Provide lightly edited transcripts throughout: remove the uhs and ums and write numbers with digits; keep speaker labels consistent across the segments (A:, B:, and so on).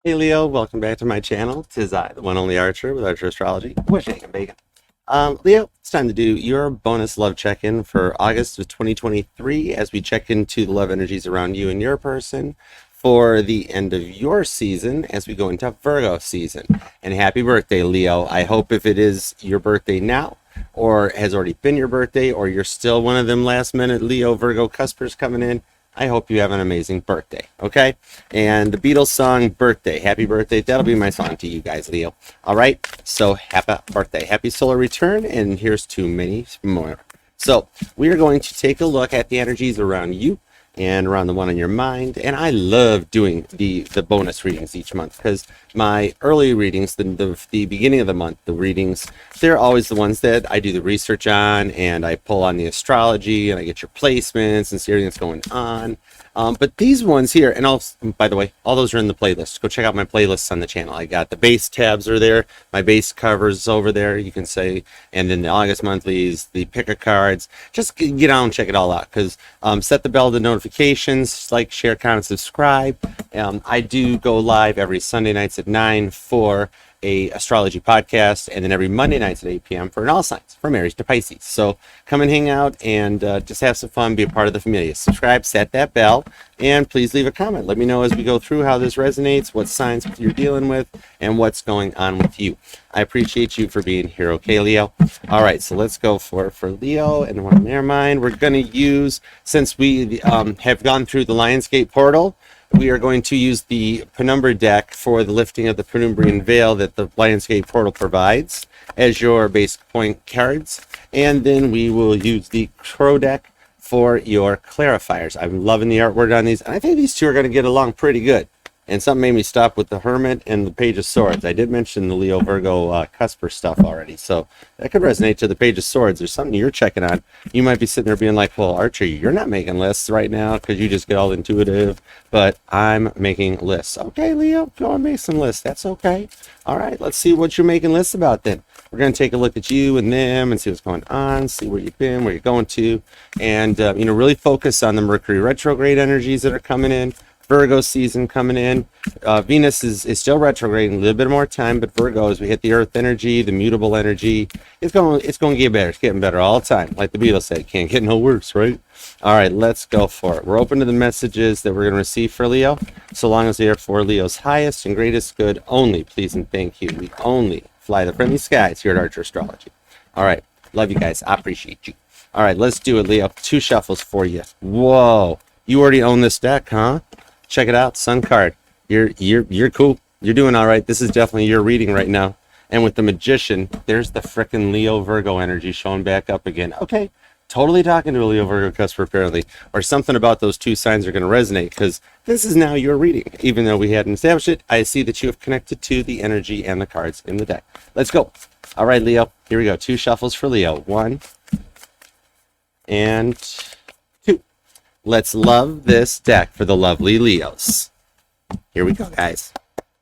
A: Hey Leo, welcome back to my channel. Tis I, the one only Archer with ArcherAstrology. Wishing and bacon. Leo, it's time to do your bonus love check-in for August of 2023 as we check into the love energies around you and your person for the end of your season as we go into Virgo season. And happy birthday, Leo. I hope if it is your birthday now or has already been your birthday or you're still one of them last minute Leo Virgo cuspers coming in, I hope you have an amazing birthday, okay? And the Beatles song, Birthday, happy birthday, that'll be my song to you guys, Leo. All right, so happy birthday, happy solar return, and here's to many more. So we are going to take a look at the energies around you and around the one on your mind. And I love doing the bonus readings each month because my early readings, the beginning of the month, the readings, they're always the ones that I do the research on, and I pull on the astrology and I get your placements and see everything that's going on. But these ones here, and also, by the way, all those are in the playlist. Go check out my playlists on the channel. I got the base tabs are there, my base covers over there, you can say, and then the August monthlies, the pick a cards. Just get on and check it all out because set the bell to notifications, like, share, comment, subscribe. I do go live every Sunday nights at 9 for a astrology podcast, and then every Monday nights at 8 p.m. for an all signs from Aries to Pisces. So come and hang out and just have some fun, be a part of the familia. Subscribe, set that bell, and please leave a comment. Let me know as we go through how this resonates, what signs you're dealing with, and what's going on with you. I appreciate you for being here, okay, Leo? All right, so let's go for Leo and one in their mind. We're going to use, since we have gone through the Lionsgate portal, we are going to use the Penumbra deck for the lifting of the Penumbrian veil that the Lionsgate portal provides as your basic point cards. And then we will use the Crow deck for your clarifiers. I'm loving the artwork on these. And I think these two are going to get along pretty good. And something made me stop with the Hermit and the Page of Swords. I did mention the Leo Virgo cusper stuff already, so that could resonate to the Page of Swords. There's something you're checking on. You might be sitting there being like, well, Archer, you're not making lists right now because you just get all intuitive, but I'm making lists. Okay, Leo, go and make some lists. That's okay. All right, let's see what you're making lists about then. We're going to take a look at you and them and see what's going on, see where you've been, where you're going to, and really focus on the Mercury retrograde energies that are coming in. Virgo season coming in. Venus is still retrograding, a little bit more time, but Virgo, as we hit the Earth energy, the mutable energy, it's going to get better. It's getting better all the time. Like the Beatles said, can't get no worse, right? All right, let's go for it. We're open to the messages that we're going to receive for Leo, so long as they are for Leo's highest and greatest good only, please and thank you. We only fly the friendly skies here at ArcherAstrology. All right, love you guys. I appreciate you. All right, let's do it, Leo. 2 shuffles for you. Whoa, you already own this deck, huh? Check it out, Sun card. You're cool. You're doing all right. This is definitely your reading right now. And with the Magician, there's the frickin' Leo Virgo energy showing back up again. Okay, totally talking to a Leo Virgo cusper apparently, or something about those two signs are going to resonate because this is now your reading. Even though we hadn't established it, I see that you have connected to the energy and the cards in the deck. Let's go. All right, Leo. Here we go. 2 shuffles for Leo. 1 and 2. Let's love this deck for the lovely Leos. Here we go, guys.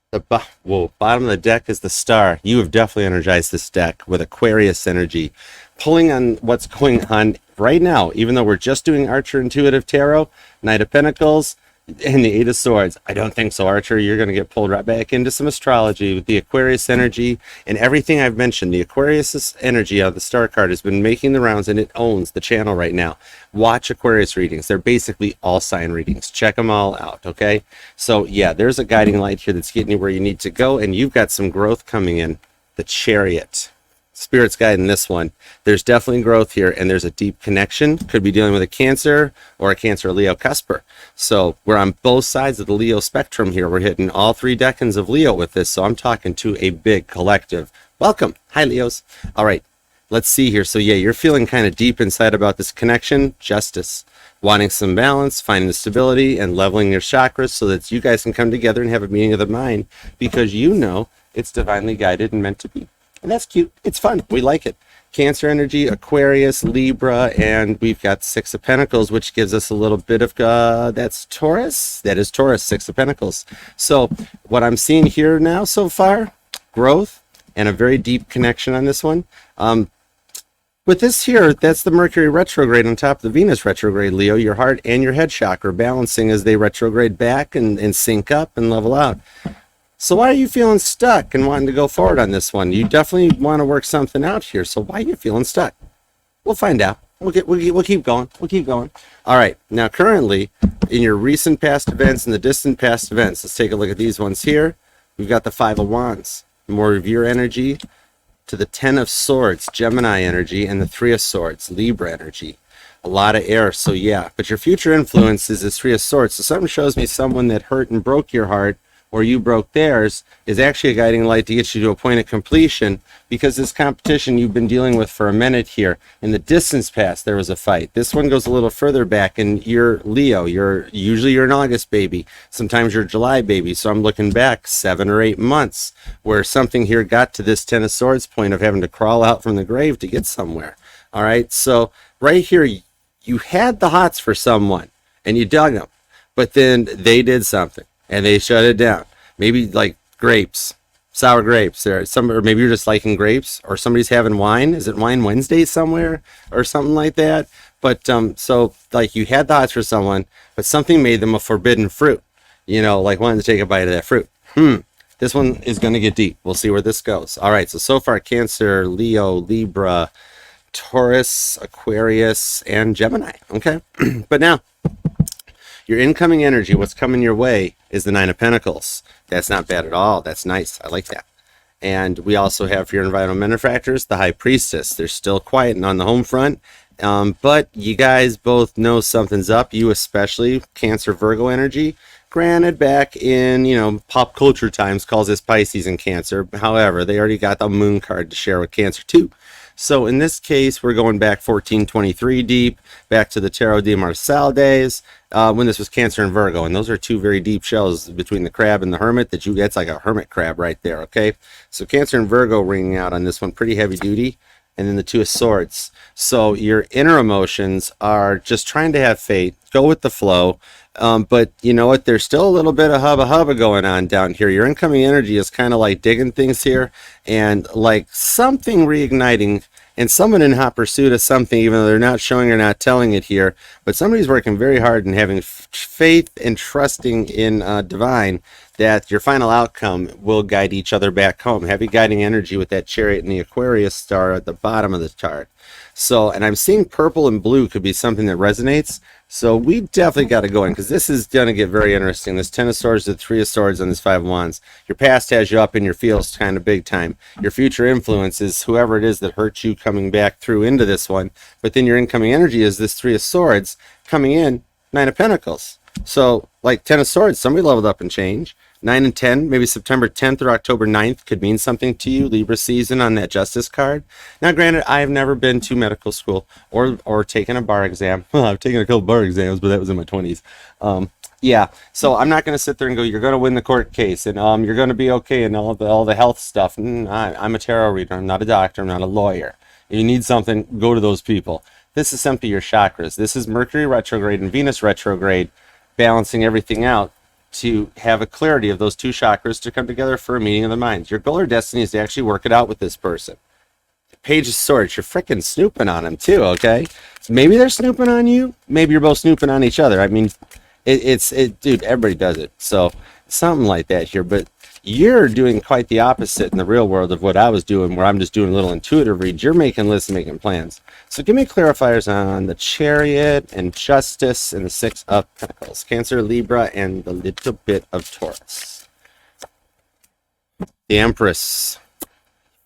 A: The bottom of the deck is the Star. You have definitely energized this deck with Aquarius energy. Pulling on what's going on right now, even though we're just doing Archer Intuitive Tarot, Knight of Pentacles, and the 8 of Swords. I don't think so, Archer. You're going to get pulled right back into some astrology with the Aquarius energy and everything I've mentioned. The Aquarius energy of the Star card has been making the rounds, and it owns the channel right now. Watch Aquarius readings. They're basically all sign readings. Check them all out, okay? So, yeah, there's a guiding light here that's getting you where you need to go, and you've got some growth coming in. The Chariot. Spirit's guiding this one. There's definitely growth here, and there's a deep connection. Could be dealing with a Cancer or a Cancer Leo cusper. So we're on both sides of the Leo spectrum here. We're hitting all 3 decans of Leo with this, so I'm talking to a big collective. Welcome. Hi, Leos. All right, let's see here. So yeah, you're feeling kind of deep inside about this connection, justice, wanting some balance, finding the stability, and leveling your chakras so that you guys can come together and have a meeting of the mind because you know it's divinely guided and meant to be. And that's cute. It's fun. We like it. Cancer energy, Aquarius, Libra, and we've got 6 of Pentacles, which gives us a little bit of, that's Taurus. That is Taurus, 6 of Pentacles. So what I'm seeing here now so far, growth and a very deep connection on this one. With this here, that's the Mercury retrograde on top of the Venus retrograde, Leo. Your heart and your head chakra balancing as they retrograde back and sync up and level out. So why are you feeling stuck and wanting to go forward on this one? You definitely want to work something out here. So why are you feeling stuck? We'll find out. We'll keep going. We'll keep going. All right. Now, currently, in your recent past events and the distant past events, let's take a look at these ones here. We've got the Five of Wands, more of your energy, to the Ten of Swords, Gemini energy, and the Three of Swords, Libra energy. A lot of air, so yeah. But your future influence is this Three of Swords. So something shows me someone that hurt and broke your heart, or you broke theirs, is actually a guiding light to get you to a point of completion, because this competition you've been dealing with for a minute here. In the distance past, there was a fight. This one goes a little further back, and you're Leo. Usually you're an August baby. Sometimes you're a July baby. So I'm looking back 7 or 8 months where something here got to this Ten of Swords point of having to crawl out from the grave to get somewhere. All right. So right here, you had the hots for someone and you dug them, but then they did something and they shut it down. Maybe like grapes, sour grapes. Or maybe you're just liking grapes, or somebody's having wine. Is it Wine Wednesday somewhere or something like that? But so like you had the hots for someone, but something made them a forbidden fruit. You know, like wanting to take a bite of that fruit. This one is going to get deep. We'll see where this goes. All right. So far, Cancer, Leo, Libra, Taurus, Aquarius, and Gemini. Okay. But now, your incoming energy, what's coming your way, is the Nine of Pentacles. That's not bad at all. That's nice. I like that. And we also have for your environmental benefactors, the High Priestess. They're still quiet and on the home front. But you guys both know something's up. You especially, Cancer, Virgo energy. Granted, back in, pop culture times, calls this Pisces and Cancer. However, they already got the moon card to share with Cancer too. So in this case, we're going back 1423 deep, back to the Tarot de Marseille days, when this was Cancer and Virgo. And those are two very deep shells between the crab and the hermit that's like a hermit crab right there, okay? So Cancer and Virgo ringing out on this one, pretty heavy duty. And then the Two of Swords. So your inner emotions are just trying to have faith, go with the flow. But you know what? There's still a little bit of hubba going on down here. Your incoming energy is kind of like digging things here and like something reigniting, and someone in hot pursuit of something, even though they're not showing or not telling it here. But somebody's working very hard and having faith and trusting in divine that your final outcome will guide each other back home. Heavy guiding energy with that Chariot and the Aquarius star at the bottom of the chart. So, and I'm seeing purple and blue could be something that resonates. So we definitely got to go in, because this is going to get very interesting. This Ten of Swords, the Three of Swords, and this Five of Wands. Your past has you up in your feels kind of big time. Your future influence is whoever it is that hurt you coming back through into this one. But then your incoming energy is this Three of Swords coming in, Nine of Pentacles. So like Ten of Swords, somebody leveled up and changed. 9 and 10, maybe September 10th or October 9th could mean something to you. Libra season on that Justice card. Now, granted, I've never been to medical school or taken a bar exam. Well, I've taken a couple bar exams, but that was in my 20s. Yeah, so I'm not going to sit there and go, you're going to win the court case, and you're going to be okay, and all the health stuff. I'm a tarot reader. I'm not a doctor. I'm not a lawyer. If you need something, go to those people. This is simply your chakras. This is Mercury retrograde and Venus retrograde, balancing everything out to have a clarity of those two chakras to come together for a meeting of the minds. Your goal or destiny is to actually work it out with this person. Page of Swords, you're freaking snooping on them too, okay? Maybe they're snooping on you. Maybe you're both snooping on each other. I mean, dude, everybody does it. So something like that here. But you're doing quite the opposite in the real world of what I was doing, where I'm just doing a little intuitive reads. You're making lists and making plans. So give me clarifiers on the Chariot and Justice and the Six of Pentacles. Cancer, Libra, and the little bit of Taurus. The Empress.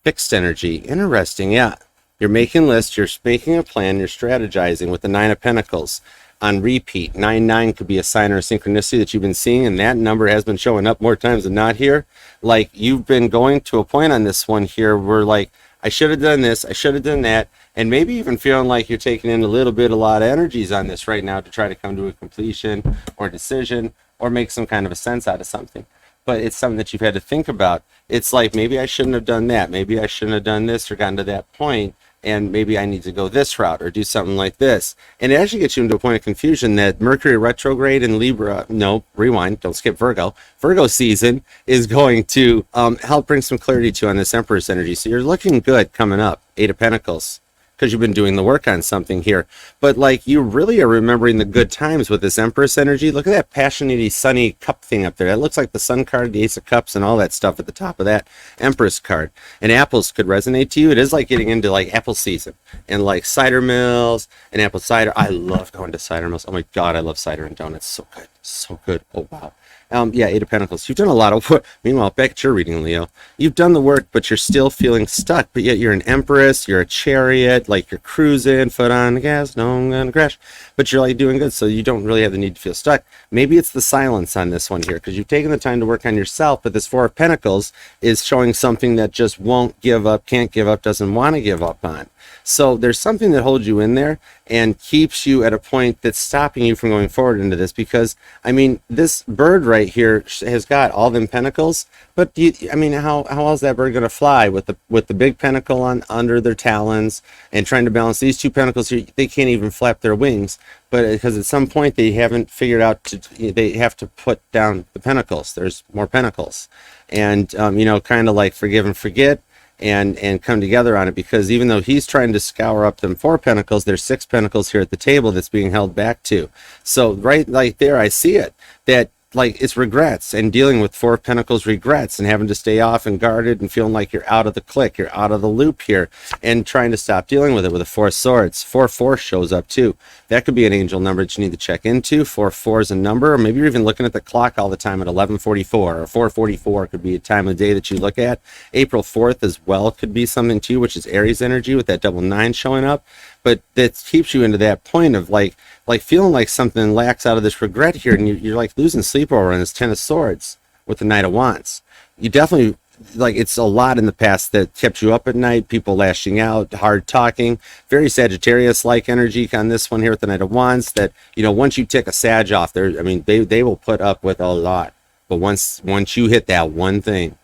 A: Fixed energy. Interesting, yeah. You're making lists, you're making a plan, you're strategizing with the Nine of Pentacles on repeat. 9-9 could be a sign or a synchronicity that you've been seeing, and that number has been showing up more times than not here. Like, you've been going to a point on this one here where, like, I should have done this, I should have done that, and maybe even feeling like you're taking in a lot of energies on this right now to try to come to a completion or decision or make some kind of a sense out of something. But it's something that you've had to think about. It's like, maybe I shouldn't have done that. Maybe I shouldn't have done this or gotten to that point. And maybe I need to go this route or do something like this. And it actually gets you into a point of confusion that Mercury retrograde and Libra, no, rewind, don't skip Virgo. Virgo season is going to help bring some clarity to you on this Empress energy. So you're looking good coming up. Eight of Pentacles. because you've been doing the work on something here. But like, you really are remembering the good times with this Empress energy. Look at that passionate, sunny cup thing up there. That looks like the Sun card, the Ace of Cups, and all that stuff at the top of that Empress card. And apples could resonate to you. It is like getting into like apple season and like cider mills and apple cider. I love going to cider mills. Oh my God, I love cider and donuts. So good. So good. Oh, wow. Yeah, Eight of Pentacles. You've done a lot of work. Meanwhile, back at your reading, Leo, you've done the work, but you're still feeling stuck. But yet you're an Empress, you're a Chariot, like you're cruising, foot on the gas, no, I'm gonna crash. But you're like doing good, so you don't really have the need to feel stuck. Maybe it's the silence on this one here, because you've taken the time to work on yourself, but this Four of Pentacles is showing something that just won't give up, can't give up, doesn't want to give up on. So there's something that holds you in there and keeps you at a point that's stopping you from going forward into this, because I mean, this bird right here has got all them pentacles, but I mean, how else is that bird going to fly with the big pentacle on under their talons and trying to balance these two pentacles here? They can't even flap their wings, but because at some point they haven't figured out they have to put down the pentacles. There's more pentacles, and you know, kind of like forgive and forget. And come together on it, because even though he's trying to scour up them Four Pentacles, there's Six Pentacles here at the table that's being held back to. So right like there, I see it, that like it's regrets and dealing with Four Pentacles regrets and having to stay off and guarded and feeling like you're out of the click, you're out of the loop here, and trying to stop dealing with it with a Four Swords. 4-4 shows up too. That could be an angel number that you need to check into. 4-4 is a number, or maybe you're even looking at the clock all the time at 11:44 or 4:44 could be a time of day that you look at. April 4th as well could be something too, which is Aries energy with that double 9 showing up. But that keeps you into that point of like feeling like something lacks out of this regret here, and you're like losing sleep over on this Ten of Swords with the Knight of Wands. You definitely, like, it's a lot in the past that kept you up at night, people lashing out, hard talking, very Sagittarius-like energy on this one here with the Knight of Wands, that, you know, once you tick a Sag off there, I mean, they will put up with a lot. But once you hit that one thing,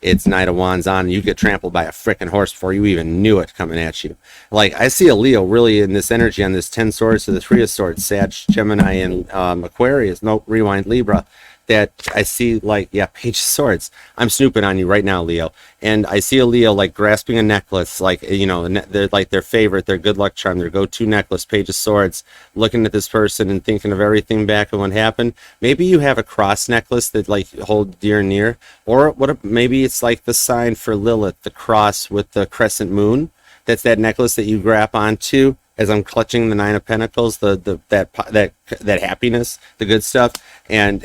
A: it's Knight of Wands on, and you get trampled by a freaking horse before you even knew it coming at you. Like, I see a Leo really in this energy on this 10 Swords to the 3 of Swords, Sag, Gemini, and Aquarius, no, rewind, Libra, that I see, like, yeah, Page of Swords. I'm snooping on you right now, Leo. And I see a Leo, like, grasping a necklace, like, you know, they're like their favorite, their good luck charm, their go-to necklace, Page of Swords, looking at this person and thinking of everything back and what happened. Maybe you have a cross necklace that, like, hold dear and near. Or maybe it's like the sign for Lilith, the cross with the crescent moon. That's that necklace that you grab onto as I'm clutching the Nine of Pentacles, that happiness, the good stuff, and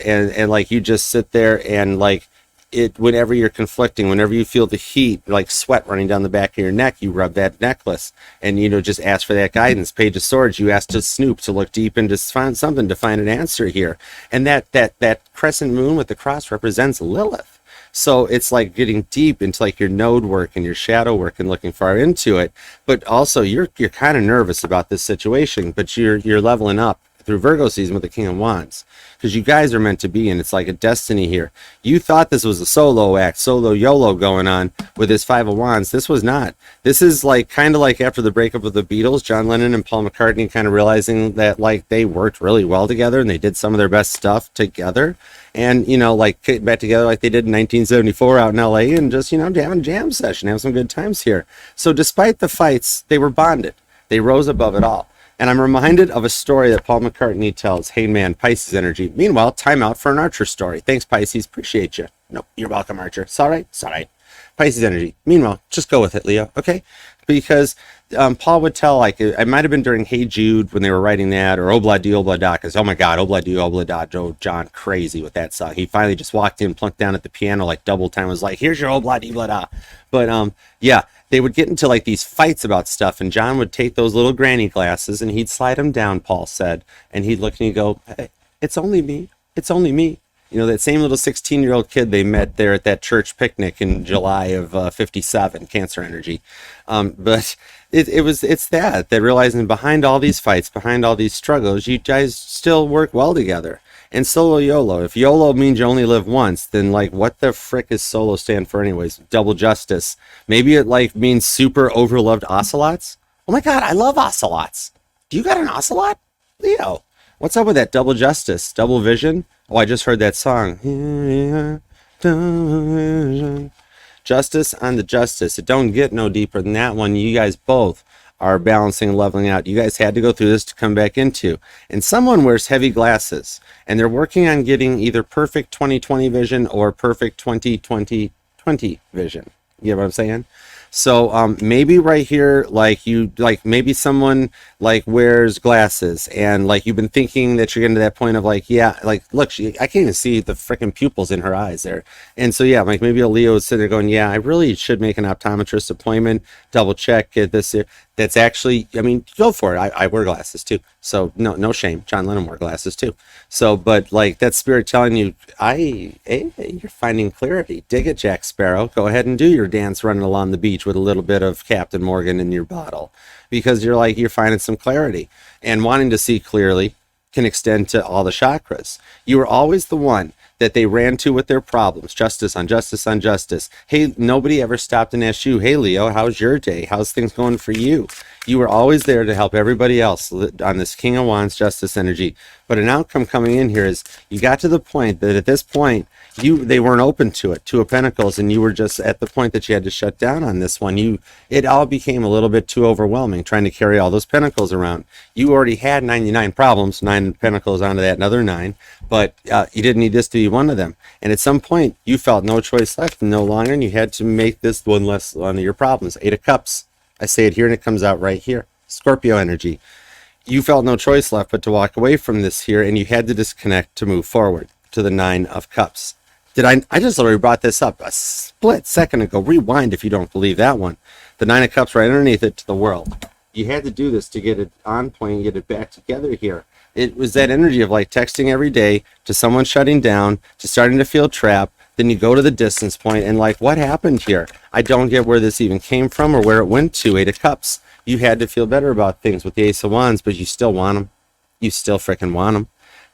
A: like you just sit there and like it, whenever you're conflicting, whenever you feel the heat, like sweat running down the back of your neck, you rub that necklace and, you know, just ask for that guidance. Page of Swords, you ask to snoop, to look deep into find something, to find an answer here. And that crescent moon with the cross represents Lilith. So it's like getting deep into like your node work and your shadow work and looking far into it. But also you're kind of nervous about this situation, but you're leveling up through Virgo season with the King of Wands, because you guys are meant to be, and it's like a destiny here. You thought this was a solo act, solo YOLO going on with this Five of Wands. This was not. This is like kind of like after the breakup of the Beatles, John Lennon and Paul McCartney kind of realizing that like they worked really well together and they did some of their best stuff together, and, you know, like get back together like they did in 1974 out in LA, and just, you know, having a jam session, have some good times here. So despite the fights, they were bonded. They rose above it all. And I'm reminded of a story that Paul McCartney tells. Hey man, Pisces energy. Meanwhile, time out for an Archer story. Thanks, Pisces. Appreciate you. No, you're welcome, Archer. It's all right. It's all right. Pisces energy. Meanwhile, just go with it, Leo. Okay? Because Paul would tell, like, it might have been during Hey Jude when they were writing that, or Obla Di Obla Da, because, oh my God, Obla Di Obla Da drove John crazy with that song. He finally just walked in, plunked down at the piano like double time, was like, here's your Obla Di Obla Da. But, yeah, they would get into like these fights about stuff, and John would take those little granny glasses and he'd slide them down, Paul said, and he'd look and he'd go, hey, it's only me. It's only me. You know, that same little 16-year-old kid they met there at that church picnic in July of 57, Cancer energy. But it's that realizing behind all these fights, behind all these struggles, you guys still work well together. And solo YOLO. If YOLO means you only live once, then like what the frick is solo stand for anyways? Double justice. Maybe it like means super overloved ocelots. Oh my God, I love ocelots. Do you got an ocelot? Leo, what's up with that double justice, double vision? Oh, I just heard that song. Justice on the Justice. It don't get no deeper than that one. You guys both are balancing and leveling out. You guys had to go through this to come back into. And someone wears heavy glasses, and they're working on getting either perfect 20/20 vision or perfect 20/20/20 vision. You know what I'm saying? So maybe right here, maybe someone like wears glasses, and like you've been thinking that you're getting to that point of like, yeah, like look, I can't even see the freaking pupils in her eyes there. And so yeah, like maybe a Leo is sitting there going, yeah, I really should make an optometrist appointment, double check, get this here. That's actually, I mean, go for it. I wear glasses too, so no shame. John Lennon wore glasses too. So, but like that spirit telling you, you're finding clarity. Dig it, Jack Sparrow. Go ahead and do your dance running along the beach with a little bit of Captain Morgan in your bottle, because you're finding some clarity, and wanting to see clearly can extend to all the chakras. You were always the one that they ran to with their problems. Justice on justice on justice. Hey, nobody ever stopped and asked you, hey Leo, how's your day? How's things going for you? You were always there to help everybody else on this King of Wands justice energy. But an outcome coming in here is you got to the point that at this point they weren't open to it, Two of Pentacles, and you were just at the point that you had to shut down on this one. It all became a little bit too overwhelming trying to carry all those pentacles around. You already had 99 problems, 9 pentacles onto that, another 9, but you didn't need this to be one of them. And at some point you felt no choice left no longer, and you had to make this one less one of your problems. 8 of Cups. I say it here and it comes out right here. Scorpio energy. You felt no choice left but to walk away from this here, and you had to disconnect to move forward to the 9 of Cups. I just literally brought this up a split second ago. Rewind if you don't believe that one. The 9 of Cups right underneath it to the World. You had to do this to get it on point and get it back together here. It was that energy of like texting every day to someone shutting down, to starting to feel trapped. Then you go to the distance point and like, what happened here? I don't get where this even came from or where it went to. 8 of Cups. You had to feel better about things with the Ace of Wands, but you still want them. You still freaking want them.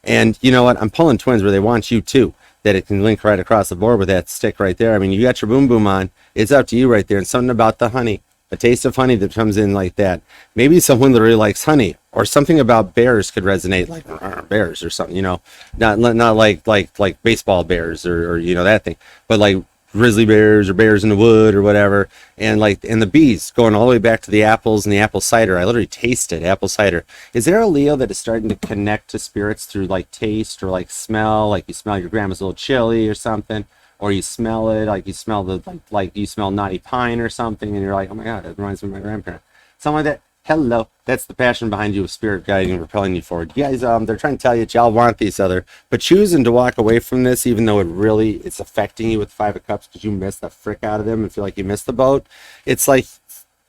A: And you know what? I'm pulling twins where they want you too. That it can link right across the board with that stick right there. I mean, you got your boom boom on. It's up to you right there. And something about the honey, a taste of honey that comes in like that. Maybe someone that really likes honey, or something about bears could resonate, like bears or something, you know, not like baseball bears or you know, that thing, but like grizzly bears or bears in the wood or whatever. And the bees going all the way back to the apples and the apple cider. I literally tasted apple cider. Is there a Leo that is starting to connect to spirits through like taste or like smell? Like you smell your grandma's little chili or something, or you smell it, like you smell like you smell knotty pine or something, and you're like, oh my God, it reminds me of my grandparent. Something like that. Hello. That's the passion behind you, of spirit guiding and propelling you forward. You guys, they're trying to tell you that y'all want these other, but choosing to walk away from this, even though it's affecting you with 5 of Cups because you missed the frick out of them and feel like you missed the boat. It's like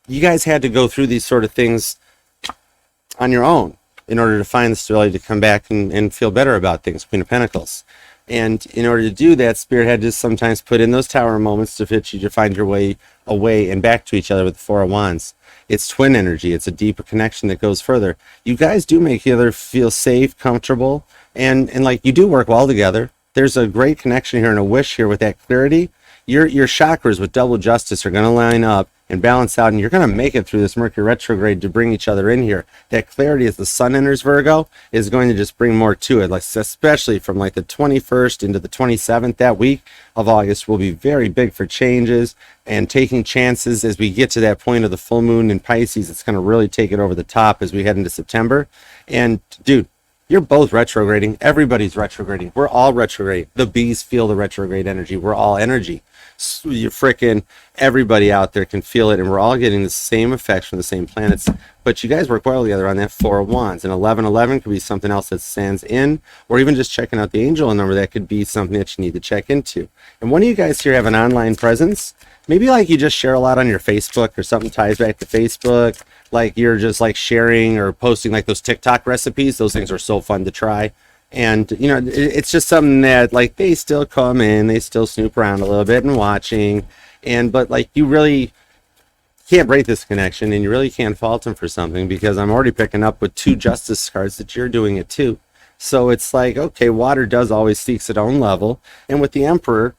A: you guys had to go through these sort of things on your own in order to find the stability to come back and feel better about things. Queen of Pentacles. And in order to do that, spirit had to sometimes put in those tower moments to fit you to find your way away and back to each other with the 4 of Wands. It's twin energy. It's a deeper connection that goes further. You guys do make each other feel safe, comfortable, and like you do work well together. There's a great connection here and a wish here with that clarity. Your chakras with double justice are going to line up and balance out, and you're going to make it through this Mercury retrograde to bring each other in here. That clarity as the sun enters Virgo is going to just bring more to it, like especially from like the 21st into the 27th. That week of August will be very big for changes and taking chances as we get to that point of the full moon in Pisces. It's going to really take it over the top as we head into September. And dude, you're both retrograding. Everybody's retrograding. We're all retrograde. The bees feel the retrograde energy. We're all energy. You're freaking everybody out there can feel it, and we're all getting the same effects from the same planets. But you guys work well together on that 4 of Wands. And 1111 could be something else that stands in, or even just checking out the angel number. That could be something that you need to check into. And one of you guys here have an online presence. Maybe like you just share a lot on your Facebook, or something ties back to Facebook. Like you're just like sharing or posting like those TikTok recipes. Those things are so fun to try. And, you know, it's just something that like they still come in, they still snoop around a little bit and watching. But like you really can't break this connection, and you really can't fault them for something, because I'm already picking up with 2 justice cards that you're doing it too. So it's like, okay, water does always seeks its own level. And with the Emperor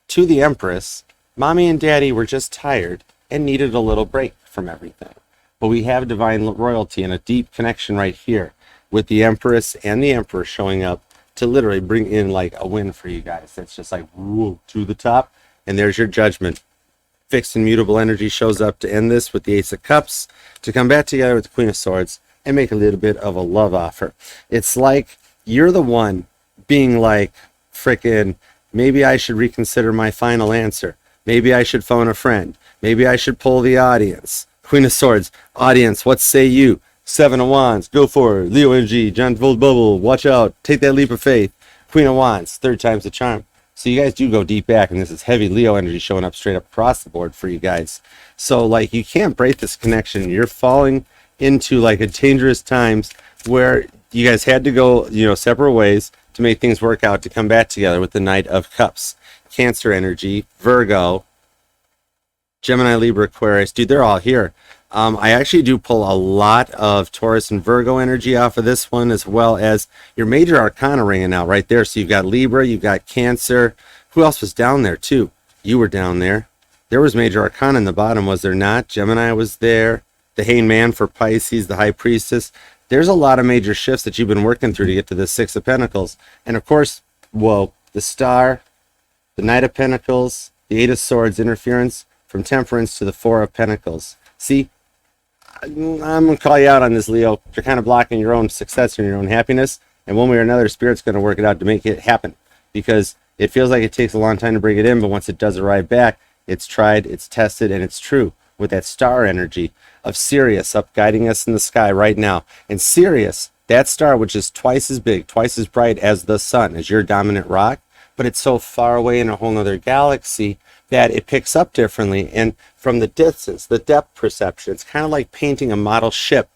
A: to the Empress, Mommy and Daddy were just tired and needed a little break from everything. But we have divine royalty and a deep connection right here with the Empress and the Emperor showing up to literally bring in like a win for you guys. That's just like, whoa, to the top. And there's your judgment. fixed and mutable energy shows up to end this with the Ace of Cups, to come back together with the Queen of Swords and make a little bit of a love offer. It's like you're the one being like, frickin', maybe I should reconsider my final answer. Maybe I should phone a friend. Maybe I should poll the audience. Queen of Swords, audience, what say you? Seven of Wands, go for it. Leo energy, John Travolta bubble, watch out, take that leap of faith. Queen of Wands, third time's the charm. So you guys do go deep back, and this is heavy Leo energy showing up straight up across the board for you guys. So like you can't break this connection. You're falling into like a dangerous times where you guys had to go, separate ways to make things work out to come back together with the Knight of Cups. Cancer energy, Virgo, Gemini, Libra, Aquarius, dude, they're all here. I actually do pull a lot of Taurus and Virgo energy off of this one, as well as your major arcana ringing out right there. So you've got Libra, you've got Cancer. Who else was down there too? You were down there. There was major arcana in the bottom, was there not? Gemini was there. The Hangman for Pisces, the High Priestess. There's a lot of major shifts that you've been working through to get to the Six of Pentacles. And of course, well, the Star, the Knight of Pentacles, the Eight of Swords, interference from Temperance to the Four of Pentacles. See, I'm going to call you out on this, Leo. You're kind of blocking your own success and your own happiness. And one way or another, Spirit's going to work it out to make it happen. Because it feels like it takes a long time to bring it in, but once it does arrive back, it's tried, it's tested, and it's true. With that star energy of Sirius up guiding us in the sky right now. And Sirius, that star which is twice as big, twice as bright as the sun, as your dominant rock, but it's so far away in a whole other galaxy that it picks up differently. And from the distance, the depth perception, it's kind of like painting a model ship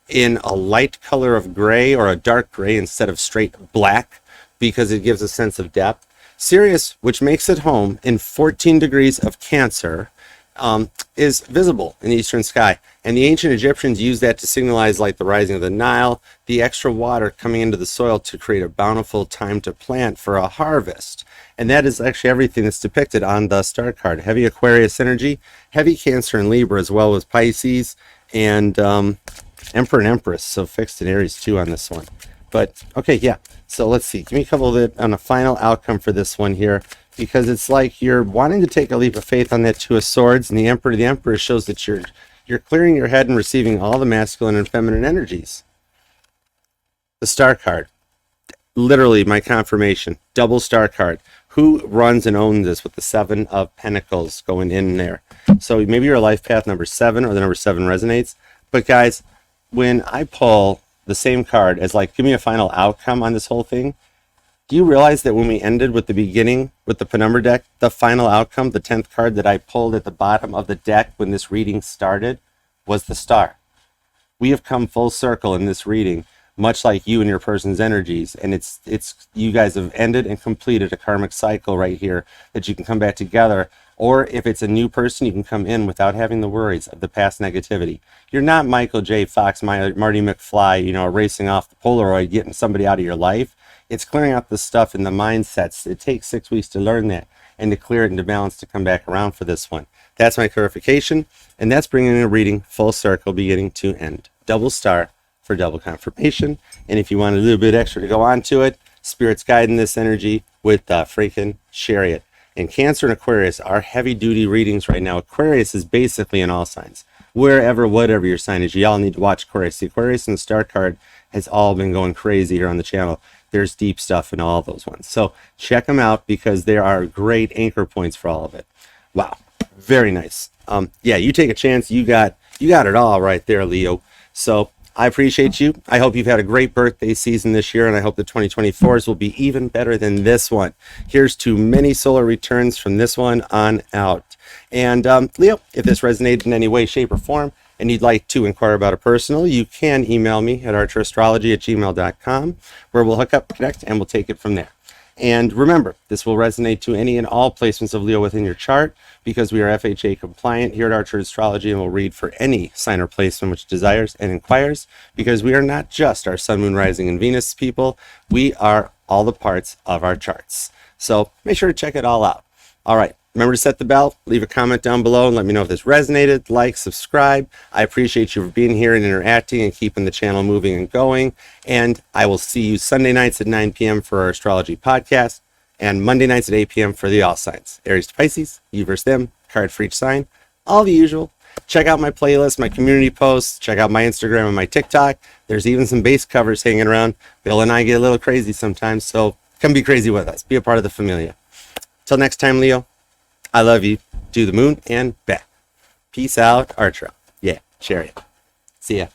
A: in a light color of gray or a dark gray instead of straight black, because it gives a sense of depth. Sirius, which makes it home in 14 degrees of Cancer, is visible in the eastern sky. And the ancient Egyptians used that to signalize like the rising of the Nile, the extra water coming into the soil to create a bountiful time to plant for a harvest. And that is actually everything that's depicted on the star card. Heavy Aquarius energy, heavy Cancer and Libra, as well as Pisces and Emperor and Empress. So fixed in Aries too on this one. But okay, yeah. So let's see. Give me a couple of it on a final outcome for this one here, because it's like you're wanting to take a leap of faith on that Two of Swords, and the Emperor to the Emperor shows that you're clearing your head and receiving all the masculine and feminine energies. The Star card, literally my confirmation, double Star card. Who runs and owns this with the Seven of Pentacles going in there? So maybe your life path number 7 or the number 7 resonates. But guys, when I pull the same card as like, give me a final outcome on this whole thing, do you realize that when we ended with the beginning with the Penumbra deck, the final outcome, the 10th card that I pulled at the bottom of the deck when this reading started, was the Star? We have come full circle in this reading, much like you and your person's energies, and it's you guys have ended and completed a karmic cycle right here that you can come back together. Or if it's a new person, you can come in without having the worries of the past negativity. You're not Michael J. Fox, Marty McFly, racing off the Polaroid, getting somebody out of your life. It's clearing out the stuff in the mindsets. It takes 6 weeks to learn that and to clear it into balance to come back around for this one. That's my clarification, and that's bringing a reading full circle, beginning to end. Double star for double confirmation. And if you want a little bit extra to go on to it, Spirit's guiding this energy with freaking Chariot. And Cancer and Aquarius are heavy-duty readings right now. Aquarius is basically in all signs. Wherever, whatever your sign is, y'all need to watch Aquarius. The Aquarius and the Star card has all been going crazy here on the channel. There's deep stuff in all those ones. So check them out because there are great anchor points for all of it. Wow, very nice. Yeah, you take a chance. You got it all right there, Leo. So I appreciate you. I hope you've had a great birthday season this year, and I hope the 2024s will be even better than this one. Here's to many solar returns from this one on out. And Leo, if this resonated in any way, shape, or form, and you'd like to inquire about a personal, you can email me at ArcherAstrology@gmail.com, where we'll hook up, connect, and we'll take it from there. And remember, this will resonate to any and all placements of Leo within your chart, because we are FHA compliant here at Archer Astrology, and will read for any sign or placement which desires and inquires, because we are not just our Sun, Moon, Rising, and Venus people. We are all the parts of our charts. So make sure to check it all out. All right. Remember to set the bell, leave a comment down below, and let me know if this resonated. Like, subscribe. I appreciate you for being here and interacting and keeping the channel moving and going. And I will see you Sunday nights at 9 p.m. for our astrology podcast, and Monday nights at 8 p.m. for the All Signs. Aries to Pisces, you versus them. card for each sign. All the usual. Check out my playlist, my community posts. Check out my Instagram and my TikTok. There's even some base covers hanging around. Bill and I get a little crazy sometimes, so come be crazy with us. Be a part of the familia. Till next time, Leo, I love you. To the moon and back. Peace out, Archer. Yeah, share it. See ya.